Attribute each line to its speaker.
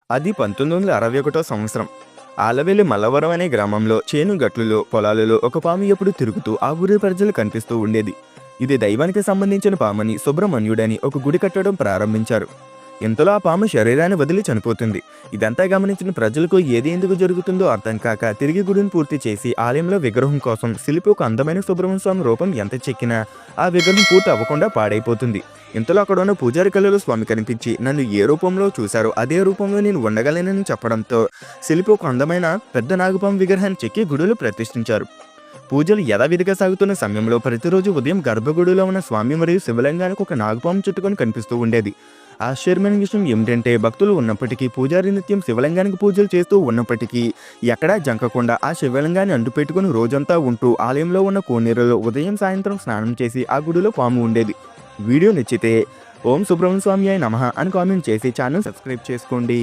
Speaker 1: అది 1961 సంవత్సరం. ఆలవేలి మల్లవరం అనే గ్రామంలో చేను గట్లలో పొలాలలో ఒక పాము ఎప్పుడు తిరుగుతూ ఆ ఊరి ప్రజలు కనిపిస్తూ ఉండేది. ఇది దైవానికి సంబంధించిన పామని సుబ్రహ్మణ్యుడని ఒక గుడి కట్టడం ప్రారంభించారు. ఇంతలో ఆ పాము శరీరాన్ని వదిలి చనిపోతుంది. ఇదంతా గమనించిన ప్రజలకు ఏది ఎందుకు జరుగుతుందో అర్థం కాక తిరిగి గుడిని పూర్తి చేసి ఆలయంలో విగ్రహం కోసం శిల్పి ఒక అందమైన సుబ్రహ్మణ్య స్వామి రూపం ఎంత చెక్కినా ఆ విగ్రహం పూర్తి అవ్వకుండా పాడైపోతుంది. ఇంతలో అక్కడ ఉన్న పూజారి కళలో స్వామి కనిపించి నన్ను ఏ రూపంలో చూశారో అదే రూపంలో నేను ఉండగలనని చెప్పడంతో శిల్పి ఒక అందమైన పెద్ద నాగుపాము విగ్రహాన్ని చెక్కి గుడిలో ప్రతిష్ఠించారు. పూజలు యథావిధిగా సాగుతున్న సమయంలో ప్రతిరోజు ఉదయం గర్భగుడిలో ఉన్న స్వామి మరియు శివలింగానికి ఒక నాగుపాము చుట్టుకొని కనిపిస్తూ ఉండేది. ఆశ్చర్యమైన విషయం ఏమిటంటే భక్తులు ఉన్నప్పటికీ పూజారి నిత్యం శివలింగానికి పూజలు చేస్తూ ఉన్నప్పటికీ ఎక్కడా జంకకుండా ఆ శివలింగాన్ని అంటుపెట్టుకుని రోజంతా ఉంటూ ఆలయంలో ఉన్న కోనేరులో ఉదయం సాయంత్రం స్నానం చేసి ఆ గుడిలో పాము ఉండేది. వీడియో నచ్చితే ఓం సుబ్రహ్మణ్య స్వామి నమః అని కామెంట్ చేసి ఛానల్ సబ్స్క్రైబ్ చేసుకోండి.